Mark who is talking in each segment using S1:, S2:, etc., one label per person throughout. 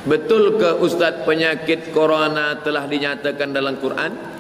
S1: Betul ke Ustaz penyakit corona telah dinyatakan dalam Quran?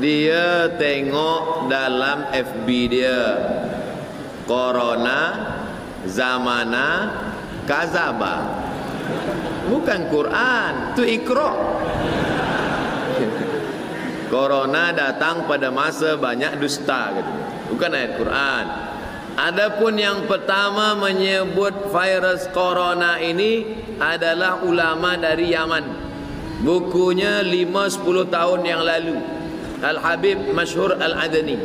S1: Dia tengok dalam FB dia, Corona Zamana Kazaba. Bukan Quran, itu Iqra. Corona datang pada masa banyak dusta gitu. Bukan ayat Quran. Adapun yang pertama menyebut virus corona ini adalah ulama dari Yaman. Bukunya 5-10 tahun yang lalu. Al-Habib Masyhur Al-Adani,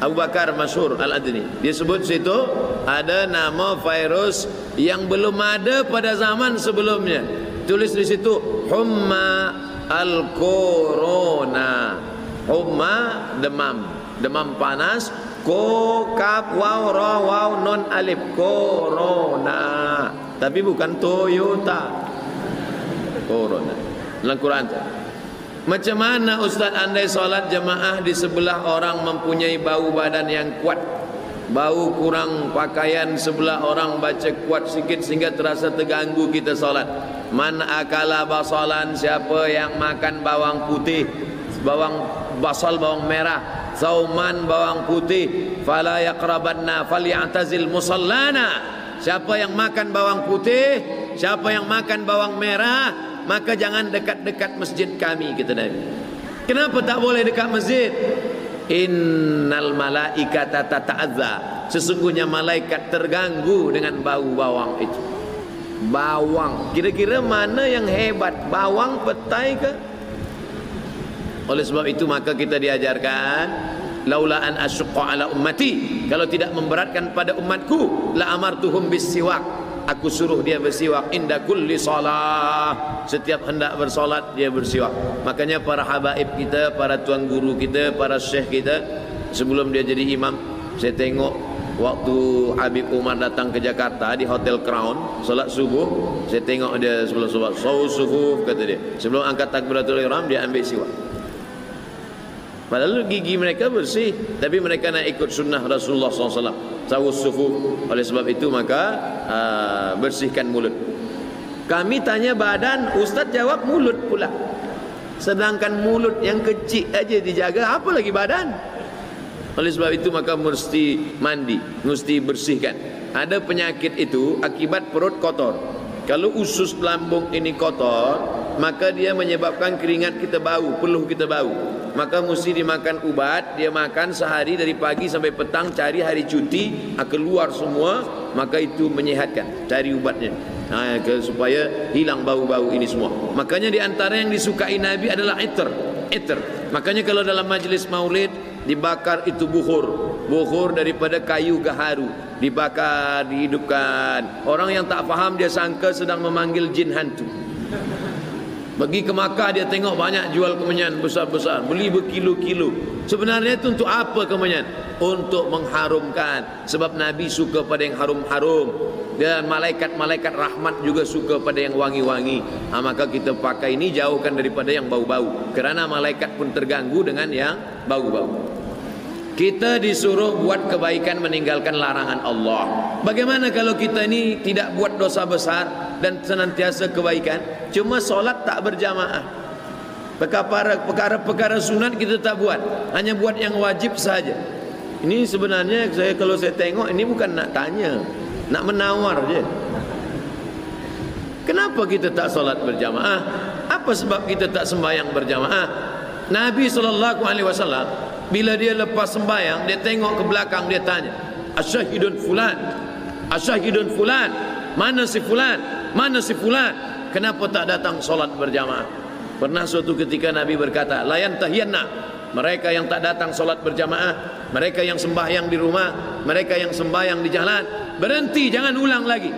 S1: Abu Bakar Masyhur Al-Adani, dia sebut situ ada nama virus yang belum ada pada zaman sebelumnya. Tulis di situ Humma Al-Corona. Humma demam, demam panas. Ko kaf waw ra waw non alif, Corona. Tapi bukan Toyota. Corona. Dalam Quran. Macam mana Ustaz andai solat jemaah di sebelah orang mempunyai bau badan yang kuat, bau kurang pakaian, sebelah orang baca kuat sikit sehingga terasa terganggu kita solat. Man akala basalan, siapa yang makan bawang putih, bawang basal, bawang merah, sauman, bawang putih, fala yaqrabanna falyatazil musallana. Siapa yang makan bawang putih, siapa yang makan bawang merah, maka jangan dekat-dekat masjid kami, kata Nabi. Kenapa tak boleh dekat masjid? Innal malaikata tata'adza. Sesungguhnya malaikat terganggu dengan bau bawang itu. Bawang, kira-kira mana yang hebat, bawang petai ke? Oleh sebab itu maka kita diajarkan, laula an asyqa ala ummati, kalau tidak memberatkan pada umatku, la amartuhum bisiwak, aku suruh dia bersiwak inda kulli salah, setiap hendak bersolat dia bersiwak. Makanya para habaib kita, para tuan guru kita, para syekh kita, sebelum dia jadi imam, saya tengok waktu Habib Umar datang ke Jakarta di Hotel Crown solat subuh, saya tengok dia sebelum solat subuh, kata dia, sebelum angkat takbiratul ihram dia ambil siwak. Padahal gigi mereka bersih, tapi mereka nak ikut sunnah Rasulullah SAW, sawus sufu. Oleh sebab itu maka bersihkan mulut. Kami tanya badan, Ustaz jawab mulut pula. Sedangkan mulut yang kecil aja dijaga, apa lagi badan? Oleh sebab itu maka mesti mandi, mesti bersihkan. Ada penyakit itu akibat perut kotor. Kalau usus lambung ini kotor, maka dia menyebabkan keringat kita bau, peluh kita bau. Maka mesti dimakan ubat. Dia makan sehari dari pagi sampai petang, cari hari cuti, keluar semua, maka itu menyehatkan. Cari ubatnya supaya hilang bau-bau ini semua. Makanya di antara yang disukai Nabi adalah itar. Makanya kalau dalam majlis maulid dibakar itu bukhur daripada kayu gaharu, dibakar, dihidupkan. Orang yang tak faham dia sangka sedang memanggil jin hantu. Pergi ke Makkah dia tengok banyak jual kemenyan besar-besar, beli berkilo-kilo. Sebenarnya itu untuk apa kemenyan? Untuk mengharumkan. Sebab Nabi suka pada yang harum-harum, dan malaikat-malaikat rahmat juga suka pada yang wangi-wangi. Maka kita pakai ini, jauhkan daripada yang bau-bau, kerana malaikat pun terganggu dengan yang bau-bau. Kita disuruh buat kebaikan, meninggalkan larangan Allah. Bagaimana kalau kita ini tidak buat dosa besar dan senantiasa kebaikan, cuma solat tak berjamaah, perkara-perkara sunat kita tak buat, hanya buat yang wajib saja. Ini sebenarnya kalau saya tengok ini bukan nak tanya, nak menawar je. Kenapa kita tak solat berjamaah? Apa sebab kita tak sembahyang berjamaah? Nabi SAW bila dia lepas sembahyang, dia tengok ke belakang, dia tanya, asyahidun fulan, asyahidun fulan, mana si fulan, mana si fulan, kenapa tak datang solat berjamaah? Pernah suatu ketika Nabi berkata, la yantahiyanna, mereka yang tak datang solat berjamaah, mereka yang sembahyang di rumah, mereka yang sembahyang di jalan, berhenti, jangan ulang lagi.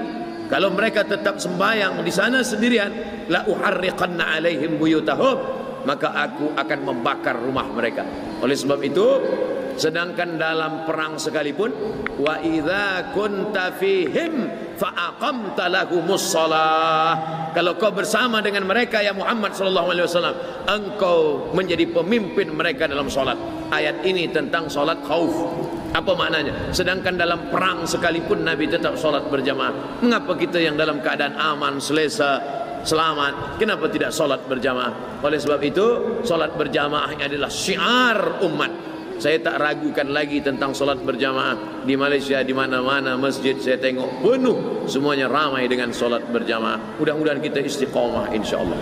S1: Kalau mereka tetap sembahyang di sana sendirian, la uharriqanna alaihim buyutahum, maka aku akan membakar rumah mereka. Oleh sebab itu, sedangkan dalam perang sekalipun, wa idza kunta fihim fa aqamta lahumus shalah, kalau kau bersama dengan mereka ya Muhammad sallallahu alaihi wasallam, engkau menjadi pemimpin mereka dalam salat. Ayat ini tentang salat khauf. Apa maknanya? Sedangkan dalam perang sekalipun Nabi tetap solat berjamaah. Mengapa kita yang dalam keadaan aman, selesa, selamat, kenapa tidak solat berjamaah? Oleh sebab itu, solat berjamaah adalah syiar umat. Saya tak ragukan lagi tentang solat berjamaah. Di Malaysia, di mana-mana masjid saya tengok penuh, semuanya ramai dengan solat berjamaah. Mudah-mudahan kita istiqamah insya-Allah.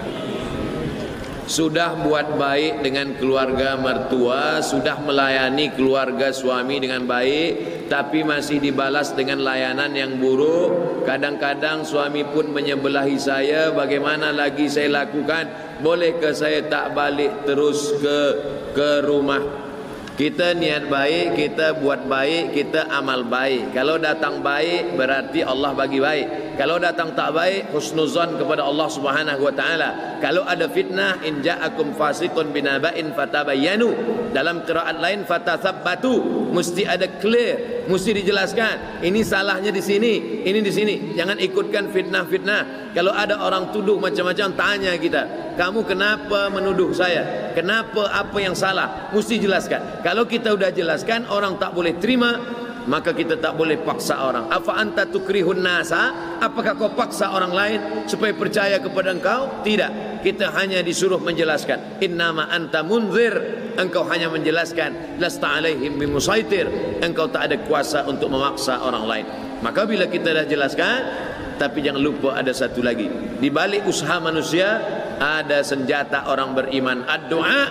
S1: Sudah buat baik dengan keluarga mertua, sudah melayani keluarga suami dengan baik, tapi masih dibalas dengan layanan yang buruk. Kadang-kadang suami pun menyebelahi saya. Bagaimana lagi saya lakukan? Bolehkah saya tak balik terus ke rumah? Kita niat baik, kita buat baik, kita amal baik. Kalau datang baik berarti Allah bagi baik. Kalau datang tak baik, husnuzan kepada Allah Subhanahu wa taala. Kalau ada fitnah, in ja'akum fasiqun binaba'in fatabayyanu. Dalam qiraat lain fatathabbatu, mesti ada clear, mesti dijelaskan. Ini salahnya di sini, ini di sini. Jangan ikutkan fitnah-fitnah. Kalau ada orang tuduh macam-macam, tanya kita, kamu kenapa menuduh saya? Kenapa, apa yang salah? Mesti jelaskan. Kalau kita sudah jelaskan, orang tak boleh terima, maka kita tak boleh paksa orang. Afa anta tukrihun nasa? Apakah kau paksa orang lain supaya percaya kepada engkau? Tidak. Kita hanya disuruh menjelaskan. Innama anta munzir. Engkau hanya menjelaskan. Lasta alaihim bimusaitir. Engkau tak ada kuasa untuk memaksa orang lain. Maka bila kita dah jelaskan, tapi jangan lupa ada satu lagi. Di balik usaha manusia ada senjata orang beriman. Ad-du'a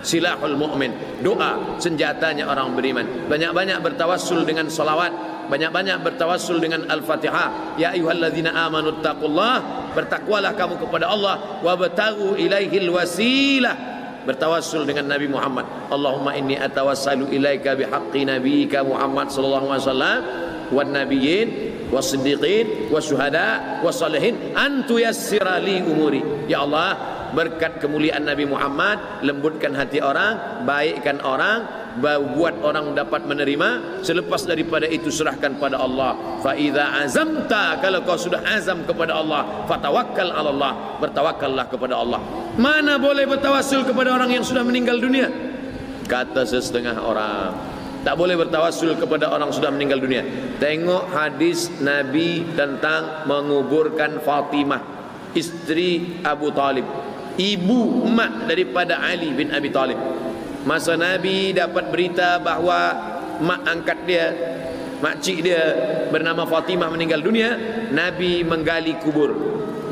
S1: silahul mu'min. Doa senjatanya orang beriman. Banyak-banyak bertawassul dengan salawat, banyak-banyak bertawassul dengan Al-Fatihah. Ya ayyuhalladzina amanu taqullah, bertakwalah kamu kepada Allah, wabtaghu ilaihil wasilah, bertawassul dengan Nabi Muhammad. Allahumma inni atawassalu ilaika bihaqqi nabiyyika Muhammad sallallahu alaihi wasallam wan nabiyyin wasiddiqin wasyuhada wassalihin antu yassira li umuri. Ya Allah, berkat kemuliaan Nabi Muhammad, lembutkan hati orang, baikkan orang, buat orang dapat menerima. Selepas daripada itu serahkan pada Allah. Fa idza azamta, kalau kau sudah azam kepada Allah, fatawakkal 'ala Allah, bertawakkallah kepada Allah. Mana boleh bertawassul kepada orang yang sudah meninggal dunia? Kata setengah orang, tak boleh bertawassul kepada orang sudah meninggal dunia. Tengok hadis Nabi tentang menguburkan Fatimah, isteri Abu Talib, ibu emak daripada Ali bin Abi Talib. Masa Nabi dapat berita bahawa mak angkat dia, makcik dia bernama Fatimah meninggal dunia, Nabi menggali kubur.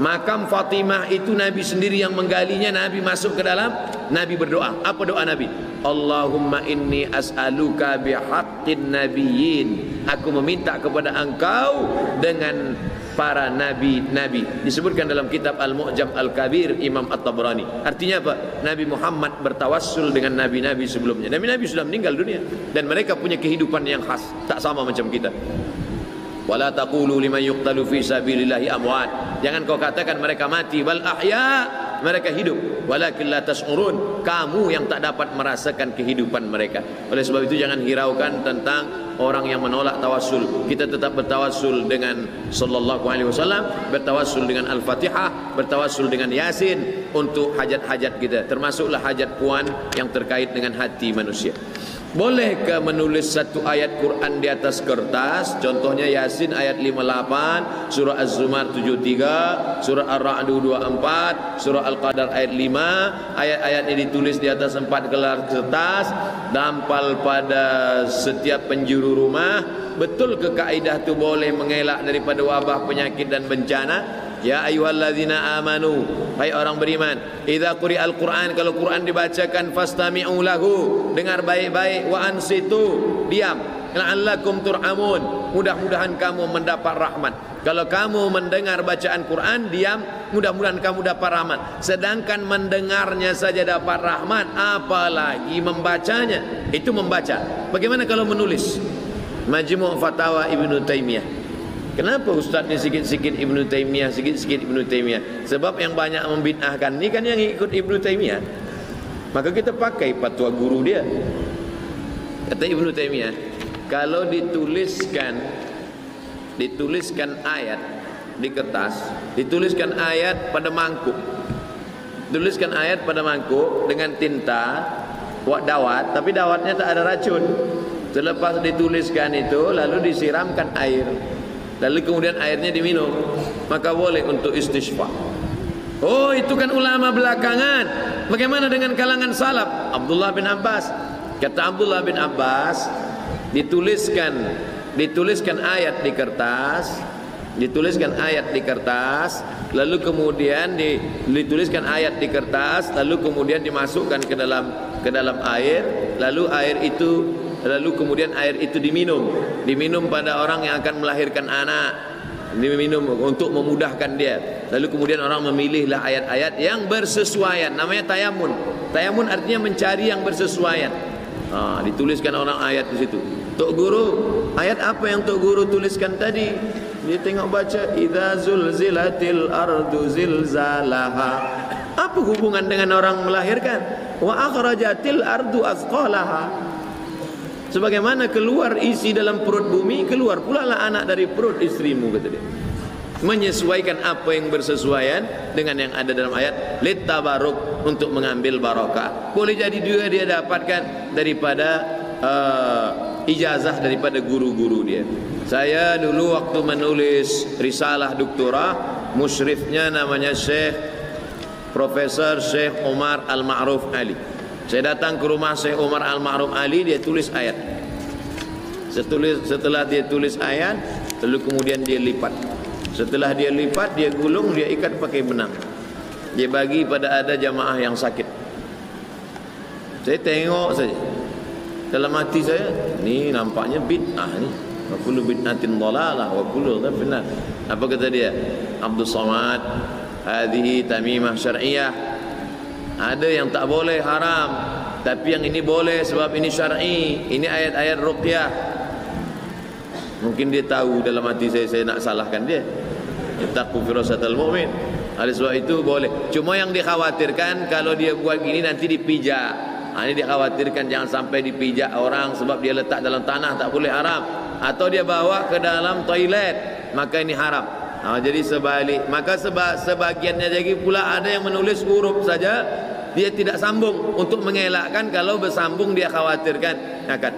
S1: Makam Fatimah itu Nabi sendiri yang menggalinya. Nabi masuk ke dalam, Nabi berdoa. Apa doa Nabi? Allahumma inni as'aluka bihaqqin nabiyyin. Aku meminta kepada engkau dengan para nabi-nabi. Disebutkan dalam kitab Al-Mu'jam Al-Kabir Imam At-Tabrani. Artinya apa? Nabi Muhammad bertawassul dengan nabi-nabi sebelumnya. Nabi-nabi sudah meninggal dunia dan mereka punya kehidupan yang khas, tak sama macam kita. Wala taqulu liman yuqtalu fi sabilillahi amwat. Jangan kau katakan mereka mati, bal ahya, mereka hidup. Walakin la tash'urun, kamu yang tak dapat merasakan kehidupan mereka. Oleh sebab itu jangan hiraukan tentang orang yang menolak tawassul. Kita tetap bertawassul dengan sallallahu alaihi wasallam, bertawassul dengan Al-Fatihah, bertawassul dengan Yasin untuk hajat-hajat kita, termasuklah hajat puan yang terkait dengan hati manusia. Bolehkah menulis satu ayat Quran di atas kertas? Contohnya Yasin ayat 58, surah Az-Zumar 73, surah Ar-Ra'd 24, surah Al-Qadar ayat 5. Ayat-ayat ini ditulis di atas 4 kertas, dampal pada setiap penjuru rumah. Betul ke kaidah itu boleh mengelak daripada wabah, penyakit dan bencana? Ya ayyuhalladzina amanu, hai orang beriman, idza quri'al Qur'an, kalau Quran dibacakan, fastami'u lahu, dengar baik-baik, wa ansitu, diam, la'allakum turhamun, mudah-mudahan kamu mendapat rahmat. Kalau kamu mendengar bacaan Quran, diam, mudah-mudahan kamu dapat rahmat. Sedangkan mendengarnya saja dapat rahmat, apalagi membacanya. Itu membaca. Bagaimana kalau menulis? Majmu' Fatawa Ibnu Taimiyah. Kenapa Ustaz ni sikit-sikit Ibnu Taimiyah, sikit-sikit Ibnu Taimiyah? Sebab yang banyak membid'ahkan ni kan yang ikut Ibnu Taimiyah. Maka kita pakai fatwa guru dia. Kata Ibnu Taimiyah, kalau dituliskan ayat di kertas, dituliskan ayat pada mangkuk, tuliskan ayat pada mangkuk dengan tinta, buat dawat, tapi dawatnya tak ada racun. Selepas dituliskan itu, lalu disiramkan air, lalu kemudian airnya diminum, maka boleh untuk istisqa. Oh, itu kan ulama belakangan. Bagaimana dengan kalangan salaf? Abdullah bin Abbas. Kata Abdullah bin Abbas, dituliskan ayat di kertas, lalu kemudian dituliskan ayat di kertas, lalu kemudian dimasukkan ke dalam air, lalu kemudian air itu diminum pada orang yang akan melahirkan anak, diminum untuk memudahkan dia. Lalu kemudian orang memilihlah ayat-ayat yang bersesuaian, namanya tayamun. Tayamun artinya mencari yang bersesuaian. Dituliskan orang ayat di situ. Tok Guru, ayat apa yang Tok Guru tuliskan tadi? Dia tengok baca, idza zulzilatil ardu zilzalaha. Apa hubungan dengan orang melahirkan? Wa akhrajatil ardu athqalaha. Sebagaimana keluar isi dalam perut bumi, keluar pula lah anak dari perut istrimu, kata dia. Menyesuaikan apa yang bersesuaian dengan yang ada dalam ayat, litabaruk, untuk mengambil barokah. Boleh jadi juga dia dapatkan daripada ijazah daripada guru-guru dia. Saya dulu waktu menulis risalah doktora, musyrifnya namanya Profesor Syekh Umar Al-Ma'ruf Ali. Saya datang ke rumah Syekh Umar Al-Ma'ruf Ali, dia tulis ayat. Setelah dia tulis ayat, lalu kemudian dia lipat. Setelah dia lipat, dia gulung, dia ikat pakai benang. Dia bagi pada ada jamaah yang sakit. Saya tengok saja. Dalam hati saya, ni nampaknya bid'ah ni. Wa kullu bid'atin dhalalah wa kullu dhalalah. Apa kata dia? Abdul Samad, hadhihi tamimah syar'iyah. Ada yang tak boleh, haram, tapi yang ini boleh sebab ini syar'i. Ini ayat-ayat ruqyah. Mungkin dia tahu dalam hati saya nak salahkan dia. Ittaqu firasatal mu'min. Oleh sebab itu boleh. Cuma yang dikhawatirkan kalau dia buat gini nanti dipijak. Ini dikhawatirkan jangan sampai dipijak orang sebab dia letak dalam tanah, tak boleh, haram. Atau dia bawa ke dalam toilet, maka ini haram. Jadi sebalik. Maka sebagiannya lagi pula ada yang menulis huruf saja, dia tidak sambung untuk mengelakkan kalau bersambung dia khawatirkan akan.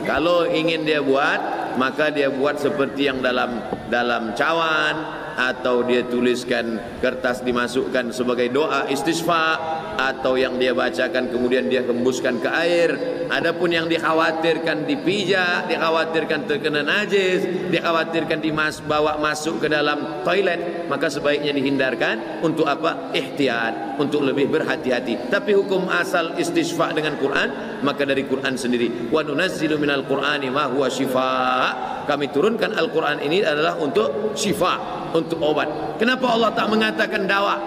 S1: Kalau ingin dia buat, maka dia buat seperti yang dalam cawan, atau dia tuliskan kertas dimasukkan sebagai doa istisqa, atau yang dia bacakan kemudian dia hembuskan ke air. Adapun yang dikhawatirkan dipijak, dikhawatirkan terkena najis, dikhawatirkan bawa masuk ke dalam toilet, maka sebaiknya dihindarkan. Untuk apa? Ihtiyat, untuk lebih berhati-hati. Tapi hukum asal istisqa dengan Quran, maka dari Quran sendiri. Wa nunazzilu minal Qur'ani ma huwa shifaa. Kami turunkan Al-Quran ini adalah untuk syifa, untuk obat. Kenapa Allah tak mengatakan dawa?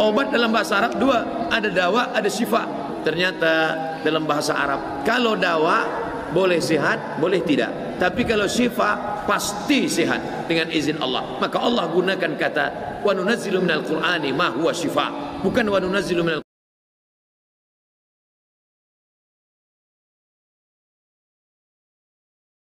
S1: Obat dalam bahasa Arab dua, ada dawa, ada syifa. Ternyata dalam bahasa Arab, kalau dawa boleh sehat, boleh tidak. Tapi kalau syifa pasti sehat dengan izin Allah. Maka Allah gunakan kata wa nunazzilu minal Qur'ani ma huwa syifa, bukan wa nunazzilu minal